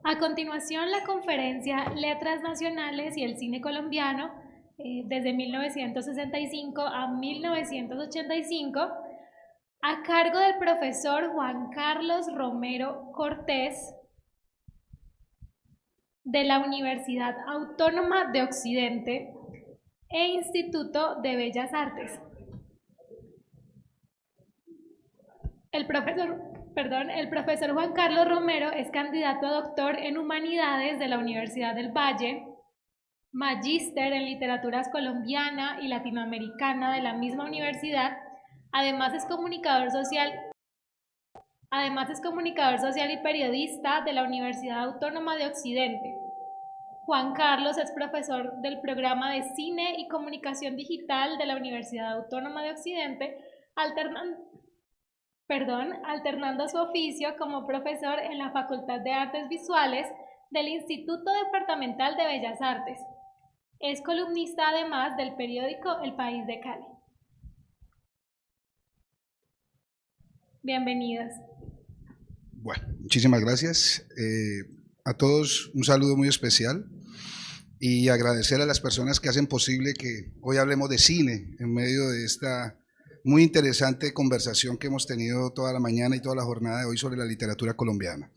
A continuación, la conferencia Letras Nacionales y el Cine Colombiano, desde 1965 a 1985, a cargo del profesor Juan Carlos Romero Cortés, de la Universidad Autónoma de Occidente e Instituto de Bellas Artes. El profesor Juan Carlos Romero es candidato a doctor en Humanidades de la Universidad del Valle, magíster en Literaturas Colombiana y Latinoamericana de la misma universidad. Además es comunicador social y periodista de la Universidad Autónoma de Occidente. Juan Carlos es profesor del programa de Cine y Comunicación Digital de la Universidad Autónoma de Occidente, alternando su oficio como profesor en la Facultad de Artes Visuales del Instituto Departamental de Bellas Artes. Es columnista además del periódico El País de Cali. Bienvenidos. Bueno, muchísimas gracias. A todos un saludo muy especial y agradecer a las personas que hacen posible que hoy hablemos de cine en medio de esta muy interesante conversación que hemos tenido toda la mañana y toda la jornada de hoy sobre la literatura colombiana.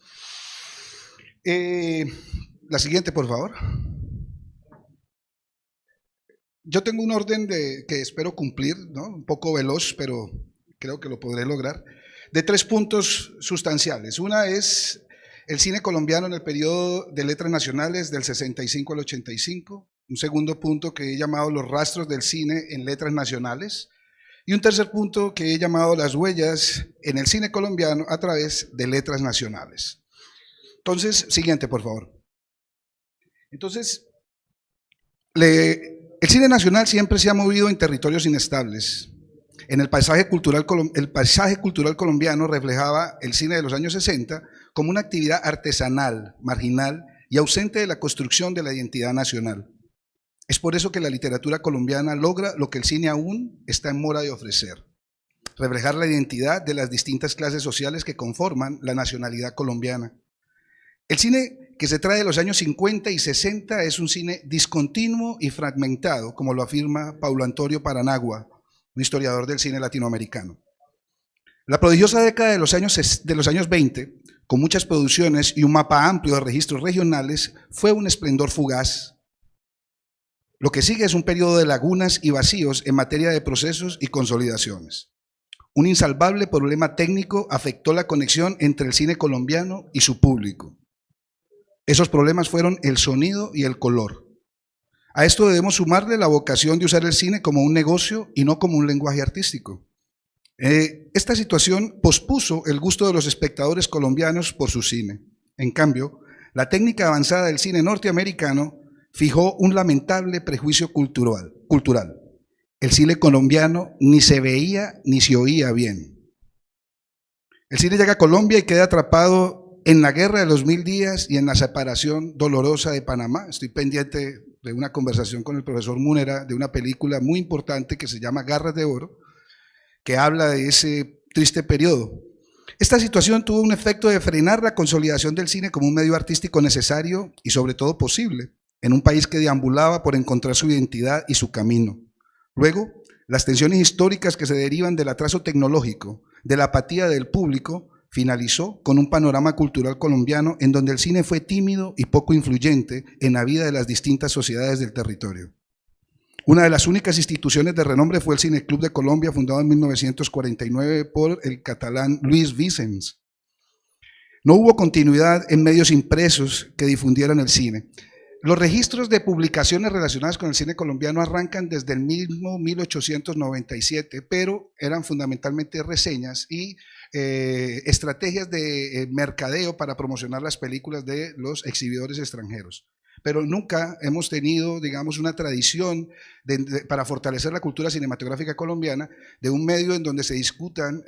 La siguiente, por favor. Yo tengo un orden que espero cumplir, ¿no? Un poco veloz, pero creo que lo podré lograr, de 3 puntos sustanciales. Una es el cine colombiano en el periodo de letras nacionales del 65 al 85. Un segundo punto que he llamado los rastros del cine en letras nacionales. Y un tercer punto que he llamado las huellas en el cine colombiano a través de letras nacionales. Entonces, siguiente, por favor. Entonces, el cine nacional siempre se ha movido en territorios inestables. En el paisaje cultural colombiano reflejaba el cine de los años 60 como una actividad artesanal, marginal y ausente de la construcción de la identidad nacional. Es por eso que la literatura colombiana logra lo que el cine aún está en mora de ofrecer: reflejar la identidad de las distintas clases sociales que conforman la nacionalidad colombiana. El cine que se trae de los años 50 y 60 es un cine discontinuo y fragmentado, como lo afirma Paulo Antonio Paranagua, un historiador del cine latinoamericano. La prodigiosa década de los años 20, con muchas producciones y un mapa amplio de registros regionales, fue un esplendor fugaz. Lo que sigue es un periodo de lagunas y vacíos en materia de procesos y consolidaciones. Un insalvable problema técnico afectó la conexión entre el cine colombiano y su público. Esos problemas fueron el sonido y el color. A esto debemos sumarle la vocación de usar el cine como un negocio y no como un lenguaje artístico. Esta situación pospuso el gusto de los espectadores colombianos por su cine. En cambio, la técnica avanzada del cine norteamericano fijó un lamentable prejuicio cultural. El cine colombiano ni se veía ni se oía bien. El cine llega a Colombia y queda atrapado en la guerra de los 1000 días y en la separación dolorosa de Panamá. Estoy pendiente de una conversación con el profesor Múnera de una película muy importante que se llama Garras de Oro, que habla de ese triste periodo. Esta situación tuvo un efecto de frenar la consolidación del cine como un medio artístico necesario y sobre todo posible, en un país que deambulaba por encontrar su identidad y su camino. Luego, las tensiones históricas que se derivan del atraso tecnológico, de la apatía del público, finalizó con un panorama cultural colombiano en donde el cine fue tímido y poco influyente en la vida de las distintas sociedades del territorio. Una de las únicas instituciones de renombre fue el Cineclub de Colombia, fundado en 1949 por el catalán Luis Vicens. No hubo continuidad en medios impresos que difundieran el cine. Los registros de publicaciones relacionadas con el cine colombiano arrancan desde el mismo 1897, pero eran fundamentalmente reseñas y estrategias de mercadeo para promocionar las películas de los exhibidores extranjeros. Pero nunca hemos tenido, digamos, una tradición para fortalecer la cultura cinematográfica colombiana de un medio en donde se discutan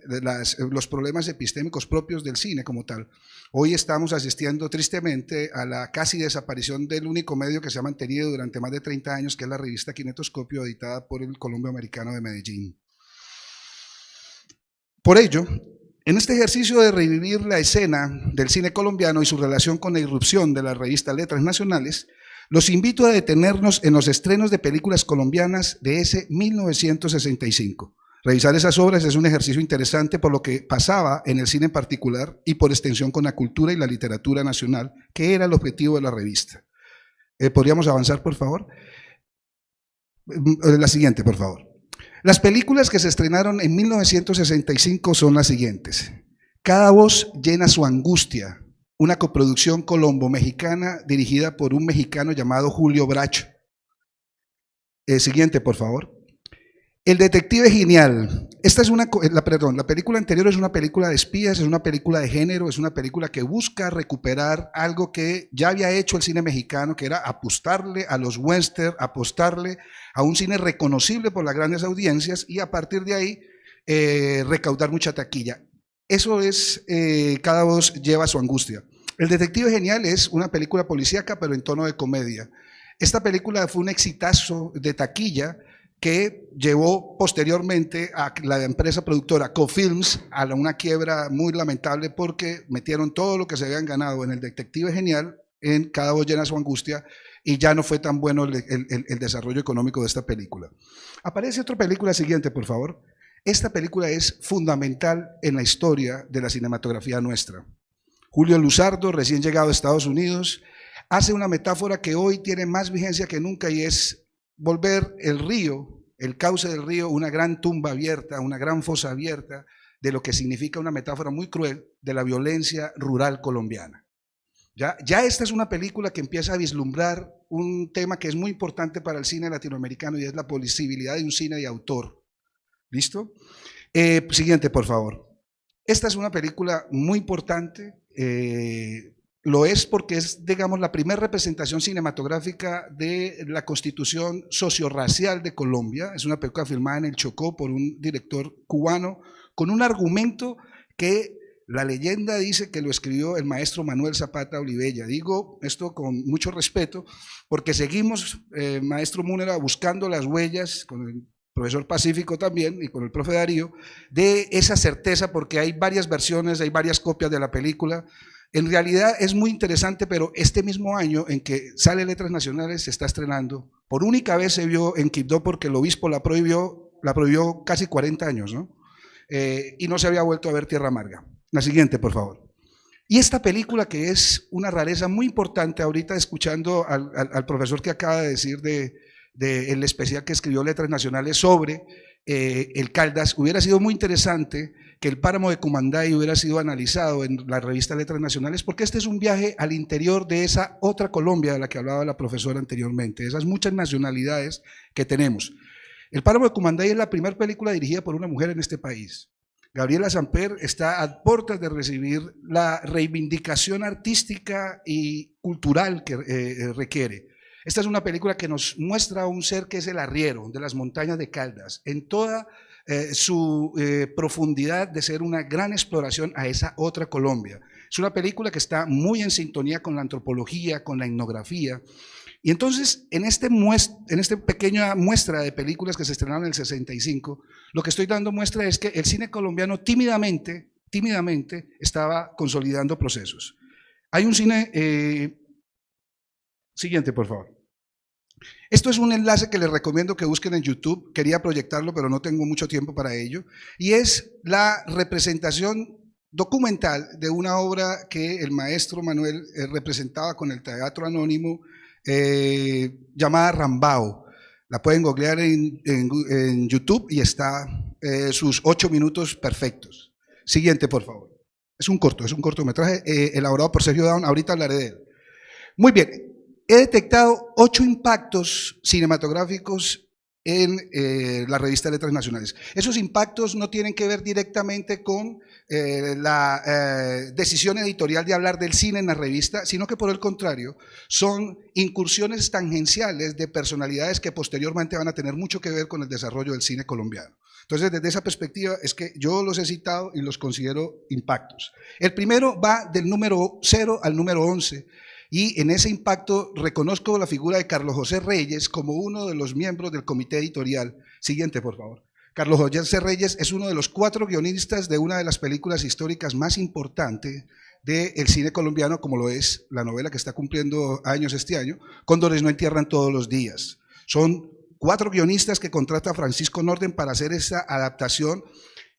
los problemas epistémicos propios del cine como tal. Hoy estamos asistiendo tristemente a la casi desaparición del único medio que se ha mantenido durante más de 30 años, que es la revista Kinetoscopio, editada por el Colombo Americano de Medellín. Por ello, En este ejercicio de revivir la escena del cine colombiano y su relación con la irrupción de la revista Letras Nacionales, los invito a detenernos en los estrenos de películas colombianas de ese 1965. Revisar esas obras es un ejercicio interesante por lo que pasaba en el cine en particular y por extensión con la cultura y la literatura nacional, que era el objetivo de la revista. ¿Podríamos avanzar, por favor? La siguiente, por favor. Las películas que se estrenaron en 1965 son las siguientes. Cada voz llena su angustia, una coproducción colombo-mexicana dirigida por un mexicano llamado Julio Bracho. Siguiente, por favor. El detective genial. La película anterior es una película de espías, es una película de género, es una película que busca recuperar algo que ya había hecho el cine mexicano, que era apostarle a los western, apostarle a un cine reconocible por las grandes audiencias y a partir de ahí recaudar mucha taquilla. Eso es, cada voz lleva su angustia. El detective genial es una película policíaca, pero en tono de comedia. Esta película fue un exitazo de taquilla que llevó posteriormente a la empresa productora Cofilms a una quiebra muy lamentable porque metieron todo lo que se habían ganado en el detective genial en Cada voz llena su angustia y ya no fue tan bueno el desarrollo económico de esta película. Aparece otra película siguiente, por favor. Esta película es fundamental en la historia de la cinematografía nuestra. Julio Luzardo, recién llegado a Estados Unidos, hace una metáfora que hoy tiene más vigencia que nunca y es volver el río, el cauce del río, una gran tumba abierta, una gran fosa abierta de lo que significa una metáfora muy cruel de la violencia rural colombiana. Ya esta es una película que empieza a vislumbrar un tema que es muy importante para el cine latinoamericano y es la posibilidad de un cine de autor. ¿Listo? Siguiente, por favor. Esta es una película muy importante, lo es porque es, digamos, la primera representación cinematográfica de la constitución sociorracial de Colombia. Es una película filmada en el Chocó por un director cubano con un argumento que la leyenda dice que lo escribió el maestro Manuel Zapata Olivella. Digo esto con mucho respeto porque seguimos, maestro Múnera, buscando las huellas con el profesor Pacífico también y con el profe Darío, de esa certeza porque hay varias versiones, hay varias copias de la película. En realidad es muy interesante, pero este mismo año en que sale Letras Nacionales se está estrenando. Por única vez se vio en Quibdó porque el obispo la prohibió casi 40 años, ¿no? Y no se había vuelto a ver Tierra Amarga. La siguiente, por favor. Y esta película que es una rareza muy importante, ahorita escuchando al profesor que acaba de decir el especial que escribió Letras Nacionales sobre el Caldas, hubiera sido muy interesante que el páramo de Cumanday hubiera sido analizado en la revista Letras Nacionales, porque este es un viaje al interior de esa otra Colombia de la que hablaba la profesora anteriormente, esas muchas nacionalidades que tenemos. El páramo de Cumanday es la primera película dirigida por una mujer en este país. Gabriela Samper está a puertas de recibir la reivindicación artística y cultural que requiere. Esta es una película que nos muestra a un ser que es el arriero de las montañas de Caldas, en toda su profundidad de ser una gran exploración a esa otra Colombia. Es una película que está muy en sintonía con la antropología, con la etnografía. Y entonces, en esta pequeña muestra de películas que se estrenaron en el 65, lo que estoy dando muestra es que el cine colombiano tímidamente estaba consolidando procesos. Hay un cine... Siguiente, por favor. Esto es un enlace que les recomiendo que busquen en YouTube. Quería proyectarlo, pero no tengo mucho tiempo para ello. Y es la representación documental de una obra que el maestro Manuel representaba con el Teatro Anónimo, llamada Rambao. La pueden googlear en YouTube y está sus 8 minutos perfectos. Siguiente, por favor. Es un cortometraje elaborado por Sergio Down. Ahorita hablaré de él. Muy bien. He detectado 8 impactos cinematográficos en la revista Letras Nacionales. Esos impactos no tienen que ver directamente con la decisión editorial de hablar del cine en la revista, sino que por el contrario, son incursiones tangenciales de personalidades que posteriormente van a tener mucho que ver con el desarrollo del cine colombiano. Entonces, desde esa perspectiva es que yo los he citado y los considero impactos. El primero va del número 0 al número 11. Y en ese impacto reconozco la figura de Carlos José Reyes como uno de los miembros del comité editorial. Siguiente, por favor. Carlos José Reyes es uno de los 4 guionistas de una de las películas históricas más importantes del cine colombiano, como lo es la novela que está cumpliendo años este año, Cóndores no entierran todos los días. Son 4 guionistas que contrata Francisco Norden para hacer esa adaptación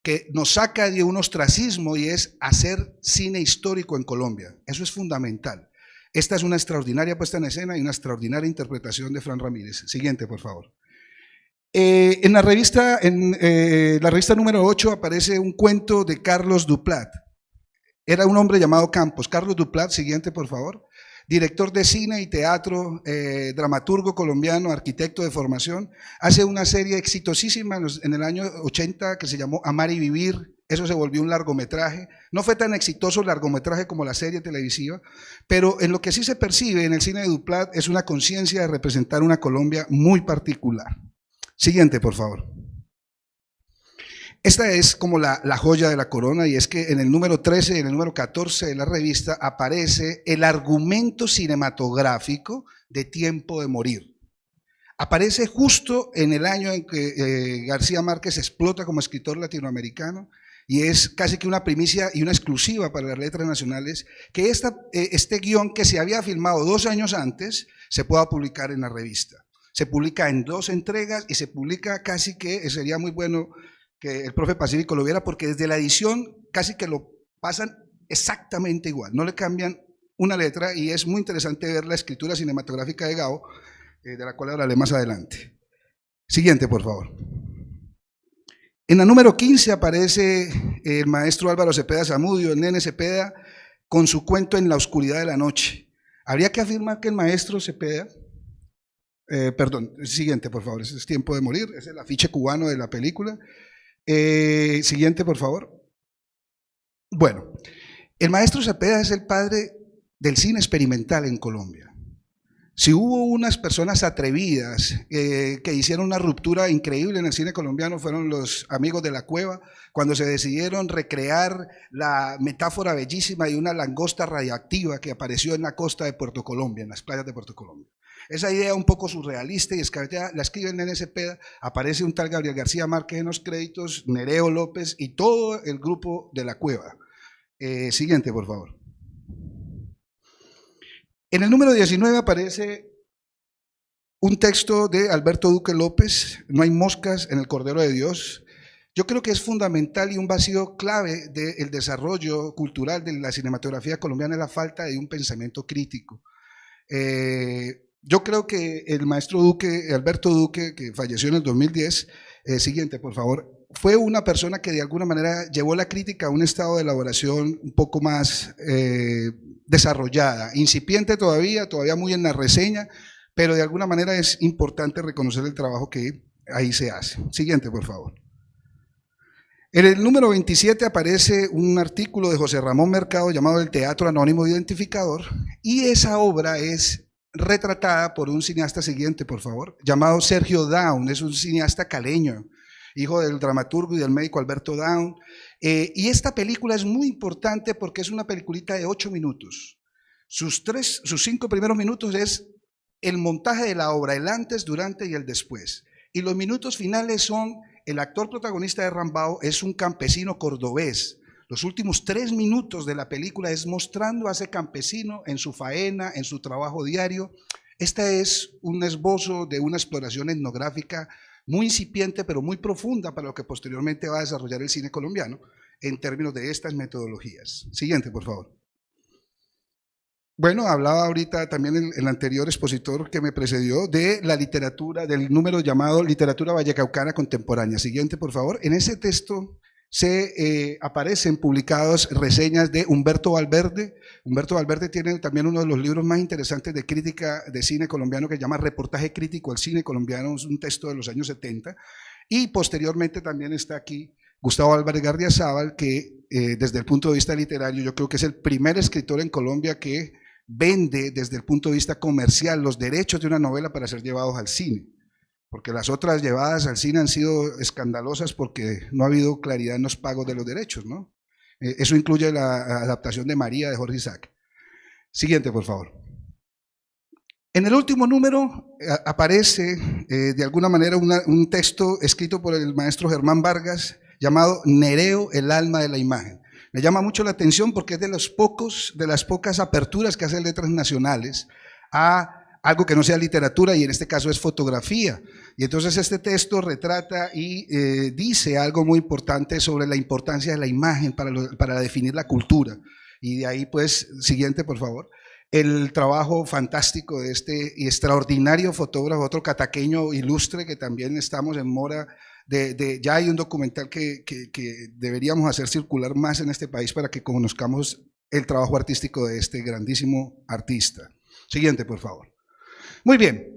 que nos saca de un ostracismo y es hacer cine histórico en Colombia. Eso es fundamental. Esta es una extraordinaria puesta en escena y una extraordinaria interpretación de Fran Ramírez. Siguiente, por favor. En la revista número 8 aparece un cuento de Carlos Duplat. Era un hombre llamado Campos. Carlos Duplat, siguiente, por favor. Director de cine y teatro, dramaturgo colombiano, arquitecto de formación. Hace una serie exitosísima en el año 80 que se llamó Amar y Vivir. Eso se volvió un largometraje. No fue tan exitoso el largometraje como la serie televisiva, pero en lo que sí se percibe en el cine de Duplat es una conciencia de representar una Colombia muy particular. Siguiente, por favor. Esta es como la joya de la corona, y es que en el número 13 y en el número 14 de la revista aparece el argumento cinematográfico de Tiempo de Morir. Aparece justo en el año en que García Márquez explota como escritor latinoamericano, y es casi que una primicia y una exclusiva para las letras nacionales que este guión que se había filmado 2 años antes se pueda publicar en la revista. Se publica en 2 entregas y se publica casi que, sería muy bueno que el profe Pacífico lo viera, porque desde la edición casi que lo pasan exactamente igual, no le cambian una letra, y es muy interesante ver la escritura cinematográfica de Gao, de la cual hablaré más adelante. Siguiente, por favor. En la número 15 aparece el maestro Álvaro Cepeda Zamudio, el nene Cepeda, con su cuento En la oscuridad de la noche. Habría que afirmar que el maestro Cepeda, siguiente, por favor, ese es Tiempo de Morir, ese es el afiche cubano de la película. Siguiente, por favor. Bueno, el maestro Cepeda es el padre del cine experimental en Colombia. Si hubo unas personas atrevidas que hicieron una ruptura increíble en el cine colombiano, fueron los amigos de La Cueva, cuando se decidieron recrear la metáfora bellísima de una langosta radioactiva que apareció en la costa de Puerto Colombia, en las playas de Puerto Colombia. Esa idea un poco surrealista y descabellada la escribe el nene Cepeda, aparece un tal Gabriel García Márquez en los créditos, Nereo López y todo el grupo de La Cueva. Siguiente, por favor. En el número 19 aparece un texto de Alberto Duque López, No hay moscas en el Cordero de Dios. Yo creo que es fundamental y un vacío clave del desarrollo cultural de la cinematografía colombiana es la falta de un pensamiento crítico. Yo creo que el maestro Duque, Alberto Duque, que falleció en el 2010, siguiente, por favor, fue una persona que de alguna manera llevó la crítica a un estado de elaboración un poco más desarrollada, incipiente todavía muy en la reseña, pero de alguna manera es importante reconocer el trabajo que ahí se hace. Siguiente, por favor. En el número 27 aparece un artículo de José Ramón Mercado llamado El Teatro Anónimo Identificador, y esa obra es retratada por un cineasta, siguiente por favor, llamado Sergio Daun. Es un cineasta caleño, hijo del dramaturgo y del médico Alberto Daun, y esta película es muy importante porque es una peliculita de 8 minutos. Sus 5 primeros minutos es el montaje de la obra, el antes, durante y el después, y los minutos finales son, el actor protagonista de Rambao es un campesino cordobés. Los últimos 3 minutos de la película es mostrando a ese campesino en su faena, en su trabajo diario. Esta es un esbozo de una exploración etnográfica muy incipiente, pero muy profunda para lo que posteriormente va a desarrollar el cine colombiano en términos de estas metodologías. Siguiente, por favor. Bueno, hablaba ahorita también el anterior expositor que me precedió de la literatura, del número llamado Literatura Vallecaucana Contemporánea. Siguiente, por favor. En ese texto se aparecen publicadas reseñas de Humberto Valverde. Humberto Valverde tiene también uno de los libros más interesantes de crítica de cine colombiano que se llama Reportaje Crítico al Cine Colombiano, es un texto de los años 70, y posteriormente también está aquí Gustavo Álvarez Gardiazabal, que desde el punto de vista literario yo creo que es el primer escritor en Colombia que vende desde el punto de vista comercial los derechos de una novela para ser llevados al cine, porque las otras llevadas al cine han sido escandalosas porque no ha habido claridad en los pagos de los derechos, ¿no? Eso incluye la adaptación de María de Jorge Isaac. Siguiente, por favor. En el último número aparece de alguna manera un texto escrito por el maestro Germán Vargas llamado Nereo, el alma de la imagen. Me llama mucho la atención porque es de las pocas aperturas que hacen Letras Nacionales a algo que no sea literatura, y en este caso es fotografía. Y entonces este texto retrata y dice algo muy importante sobre la importancia de la imagen para definir la cultura. Y de ahí pues, siguiente por favor, el trabajo fantástico de este y extraordinario fotógrafo, otro cataqueño ilustre que también estamos en mora ya hay un documental que deberíamos hacer circular más en este país para que conozcamos el trabajo artístico de este grandísimo artista. Siguiente, por favor. Muy bien,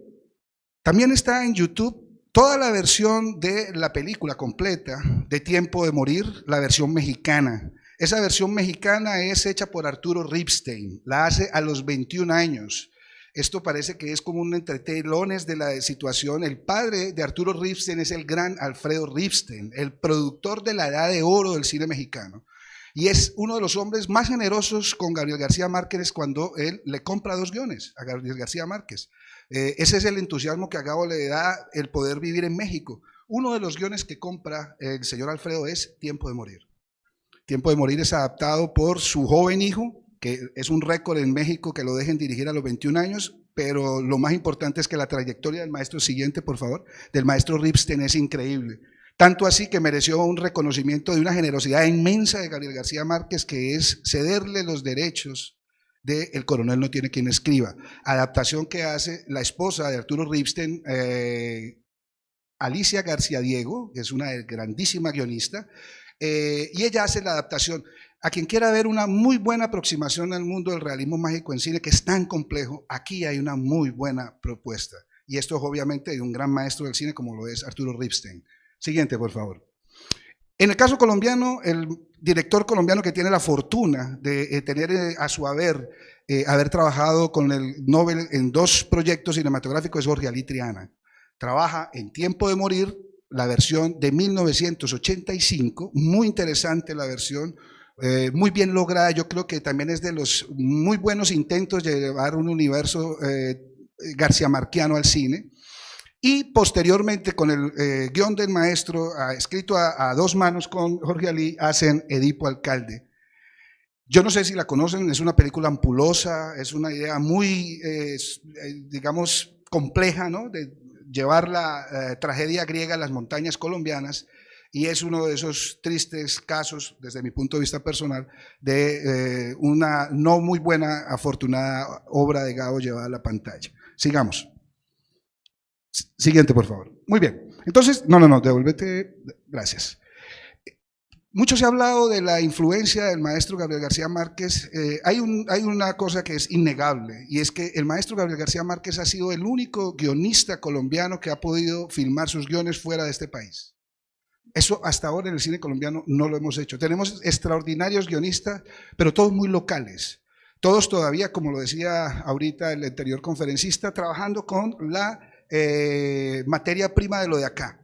también está en YouTube toda la versión de la película completa de Tiempo de Morir, la versión mexicana. Esa versión mexicana es hecha por Arturo Ripstein, la hace a los 21 años. Esto parece que es como un entretelones de la situación. El padre de Arturo Ripstein es el gran Alfredo Ripstein, el productor de la edad de oro del cine mexicano. Y es uno de los hombres más generosos con Gabriel García Márquez cuando él le compra 2 guiones a Gabriel García Márquez. Ese es el entusiasmo que a Gabo le da el poder vivir en México. Uno de los guiones que compra el señor Alfredo es Tiempo de Morir. Tiempo de Morir es adaptado por su joven hijo, que es un récord en México que lo dejen dirigir a los 21 años, pero lo más importante es que la trayectoria del maestro, siguiente por favor, del maestro Ripstein es increíble. Tanto así que mereció un reconocimiento de una generosidad inmensa de Gabriel García Márquez, que es cederle los derechos de El coronel no tiene quien escriba, adaptación que hace la esposa de Arturo Ripstein, Alicia García Diego, que es una grandísima guionista, y ella hace la adaptación. A quien quiera ver una muy buena aproximación al mundo del realismo mágico en cine, que es tan complejo, aquí hay una muy buena propuesta. Y esto es obviamente de un gran maestro del cine como lo es Arturo Ripstein. Siguiente, por favor. En el caso colombiano, el director colombiano que tiene la fortuna de tener a su haber trabajado con el Nobel en 2 proyectos cinematográficos es Jorge Ali Triana. Trabaja en Tiempo de Morir, la versión de 1985, muy interesante la versión, muy bien lograda. Yo creo que también es de los muy buenos intentos de llevar un universo garciamarquiano al cine. Y posteriormente con el guión del maestro, escrito a 2 manos con Jorge Ali, hacen Edipo Alcalde. Yo no sé si la conocen, es una película ampulosa, es una idea muy, digamos, compleja, ¿no? De llevar la tragedia griega a las montañas colombianas, y es uno de esos tristes casos, desde mi punto de vista personal, de una no muy buena, afortunada obra de Gabo llevada a la pantalla. Sigamos. Siguiente, por favor. Muy bien. Entonces, no, devuélvete. Gracias. Mucho se ha hablado de la influencia del maestro Gabriel García Márquez. Hay una cosa que es innegable, y es que el maestro Gabriel García Márquez ha sido el único guionista colombiano que ha podido filmar sus guiones fuera de este país. Eso hasta ahora en el cine colombiano no lo hemos hecho. Tenemos extraordinarios guionistas, pero todos muy locales. Todos todavía, como lo decía ahorita el anterior conferencista, trabajando con la materia prima de lo de acá.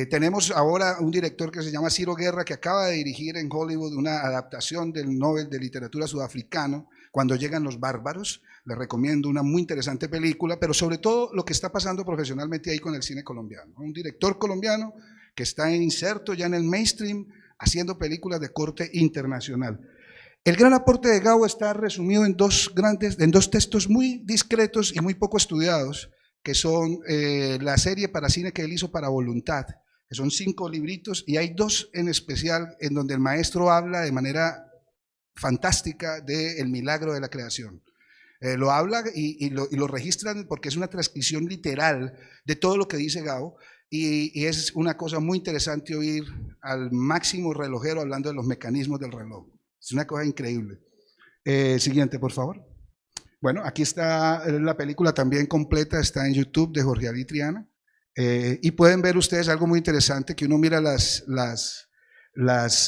Tenemos ahora un director que se llama Ciro Guerra, que acaba de dirigir en Hollywood una adaptación del Nobel de Literatura sudafricano, Cuando llegan los bárbaros. Les recomiendo una muy interesante película, pero sobre todo lo que está pasando profesionalmente ahí con el cine colombiano. Un director colombiano que está inserto ya en el mainstream, haciendo películas de corte internacional. El gran aporte de Gabo está resumido en 2 textos muy discretos y muy poco estudiados, que son la serie para cine que él hizo para Voluntad, que son 5 libritos, y hay 2 en especial en donde el maestro habla de manera fantástica del milagro de la creación. Lo habla y lo registran porque es una transcripción literal de todo lo que dice Gabo, y es una cosa muy interesante oír al máximo relojero hablando de los mecanismos del reloj. Es una cosa increíble. Siguiente, por favor. Bueno, aquí está la película también completa, está en YouTube, de Jorge Ali Triana, y pueden ver ustedes algo muy interesante, que uno mira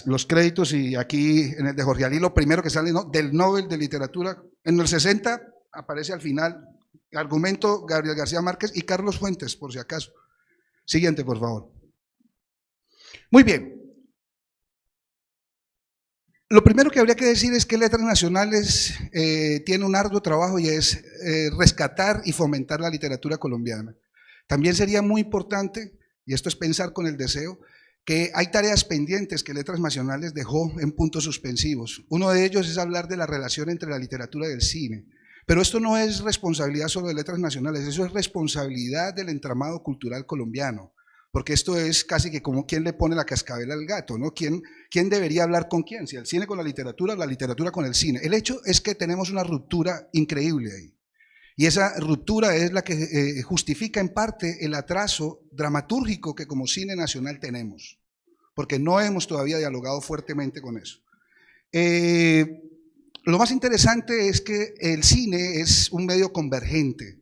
los créditos, y aquí en el de Jorge Ali lo primero que sale, ¿no?, del Nobel de Literatura, en el 60 aparece al final, argumento Gabriel García Márquez y Carlos Fuentes, por si acaso. Siguiente, por favor. Muy bien. Lo primero que habría que decir es que Letras Nacionales tiene un arduo trabajo y es rescatar y fomentar la literatura colombiana. También sería muy importante, y esto es pensar con el deseo, que hay tareas pendientes que Letras Nacionales dejó en puntos suspensivos. Uno de ellos es hablar de la relación entre la literatura y el cine. Pero esto no es responsabilidad solo de Letras Nacionales, eso es responsabilidad del entramado cultural colombiano. Porque esto es casi que como quién le pone la cascabel al gato, ¿no? ¿Quién debería hablar con quién? Si el cine con la literatura o la literatura con el cine. El hecho es que tenemos una ruptura increíble ahí. Y esa ruptura es la que justifica en parte el atraso dramatúrgico que como cine nacional tenemos. Porque no hemos todavía dialogado fuertemente con eso. Lo más interesante es que el cine es un medio convergente.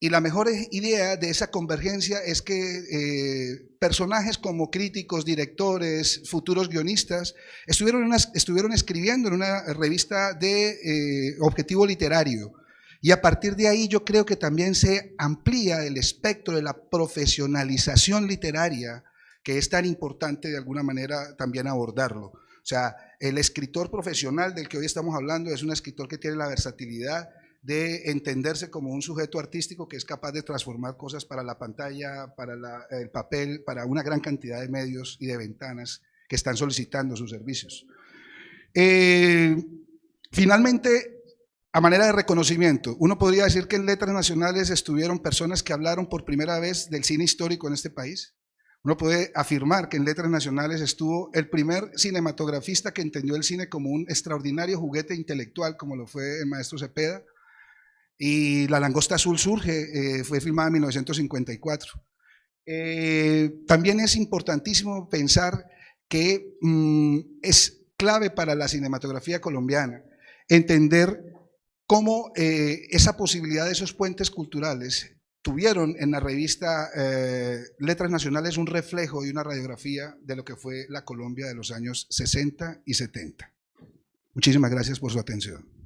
Y la mejor idea de esa convergencia es que personajes como críticos, directores, futuros guionistas estuvieron escribiendo en una revista de objetivo literario. Y a partir de ahí yo creo que también se amplía el espectro de la profesionalización literaria, que es tan importante de alguna manera también abordarlo. O sea, el escritor profesional del que hoy estamos hablando es un escritor que tiene la versatilidad de entenderse como un sujeto artístico que es capaz de transformar cosas para la pantalla, para el papel, para una gran cantidad de medios y de ventanas que están solicitando sus servicios. Finalmente, a manera de reconocimiento, uno podría decir que en Letras Nacionales estuvieron personas que hablaron por primera vez del cine histórico en este país. Uno puede afirmar que en Letras Nacionales estuvo el primer cinematografista que entendió el cine como un extraordinario juguete intelectual, como lo fue el maestro Cepeda. Y La langosta azul surge, fue filmada en 1954. También es importantísimo pensar que es clave para la cinematografía colombiana entender cómo esa posibilidad de esos puentes culturales tuvieron en la revista Letras Nacionales un reflejo y una radiografía de lo que fue la Colombia de los años 60 y 70. Muchísimas gracias por su atención.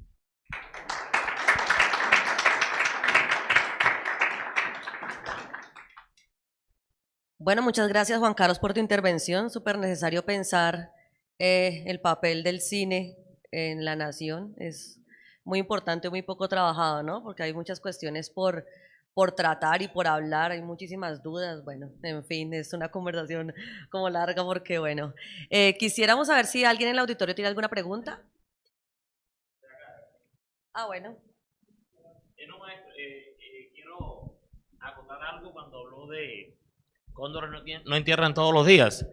Bueno, muchas gracias Juan Carlos por tu intervención, súper necesario pensar el papel del cine en la nación, es muy importante, muy poco trabajado, ¿no? Porque hay muchas cuestiones por tratar y por hablar, hay muchísimas dudas, bueno, en fin, es una conversación como larga porque, bueno, quisiéramos saber si alguien en el auditorio tiene alguna pregunta. Ah, bueno. Quiero acotar algo cuando habló de Cóndor no entierran todos los días.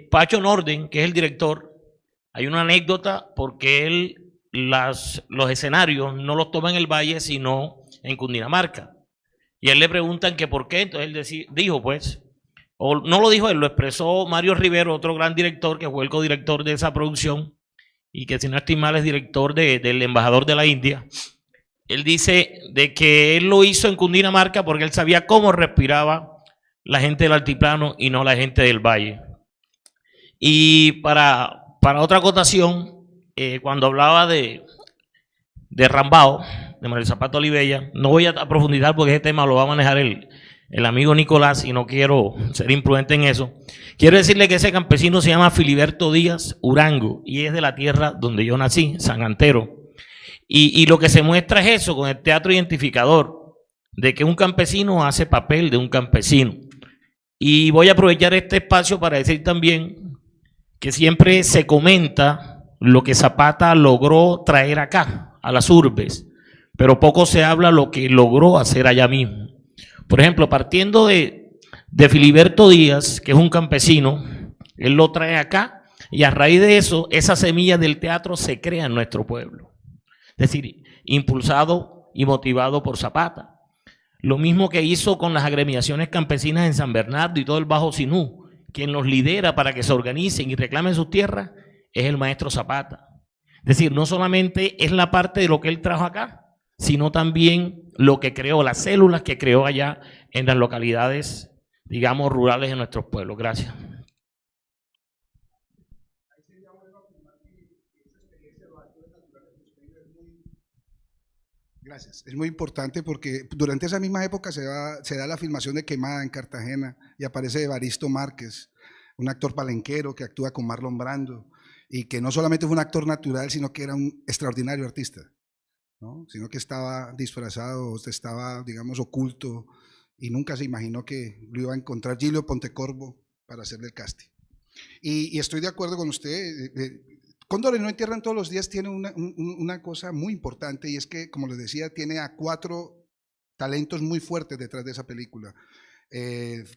Pacho Norden, que es el director, hay una anécdota porque él los escenarios no los toma en el Valle, sino en Cundinamarca. Y a él le preguntan que por qué, entonces él dijo pues, o no lo dijo él, lo expresó Mario Rivero, otro gran director que fue el codirector de esa producción y que si no estoy mal es director del embajador de la India. Él dice de que él lo hizo en Cundinamarca porque él sabía cómo respiraba la gente del altiplano y no la gente del valle. Y para otra acotación, cuando hablaba de Rambao, de Mario Zapato Olivella, no voy a profundizar porque ese tema lo va a manejar el amigo Nicolás y no quiero ser imprudente en eso. Quiero decirle que ese campesino se llama Filiberto Díaz Urango y es de la tierra donde yo nací, San Antero. Y lo que se muestra es eso, con el teatro identificador, de que un campesino hace papel de un campesino. Y voy a aprovechar este espacio para decir también que siempre se comenta lo que Zapata logró traer acá, a las urbes, pero poco se habla lo que logró hacer allá mismo. Por ejemplo, partiendo de Filiberto Díaz, que es un campesino, él lo trae acá y a raíz de eso, esa semilla del teatro se crea en nuestro pueblo. Es decir, impulsado y motivado por Zapata. Lo mismo que hizo con las agremiaciones campesinas en San Bernardo y todo el Bajo Sinú. Quien los lidera para que se organicen y reclamen sus tierras es el maestro Zapata. Es decir, no solamente es la parte de lo que él trajo acá, sino también lo que creó, las células que creó allá en las localidades, digamos, rurales de nuestros pueblos. Gracias. Gracias. Es muy importante porque durante esa misma época se da la filmación de Quemada en Cartagena y aparece Evaristo Márquez, un actor palenquero que actúa con Marlon Brando. y que no solamente fue un actor natural, sino que era un extraordinario artista, ¿no? Sino que estaba disfrazado, estaba, digamos, oculto, y nunca se imaginó que lo iba a encontrar Gilio Pontecorvo para hacerle el casting. Y estoy de acuerdo con usted, Cóndores no entierran todos los días tiene una cosa muy importante, y es que, como les decía, tiene a 4 talentos muy fuertes detrás de esa película.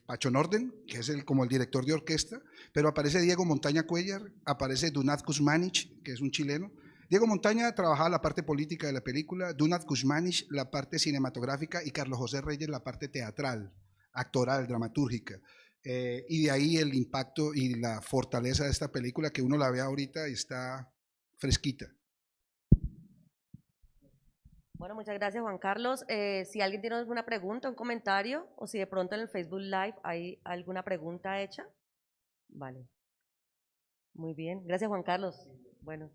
Pacho Norden, que es como el director de orquesta, pero aparece Diego Montaña Cuellar, aparece Dunat Kuzmanich, que es un chileno. Diego Montaña trabajaba la parte política de la película, Dunat Kuzmanich la parte cinematográfica y Carlos José Reyes la parte teatral, actoral, dramatúrgica. Y de ahí el impacto y la fortaleza de esta película, que uno la ve ahorita y está fresquita. Bueno, muchas gracias, Juan Carlos. Si alguien tiene alguna pregunta, un comentario, o si de pronto en el Facebook Live hay alguna pregunta hecha. Vale. Muy bien. Gracias, Juan Carlos. Bueno.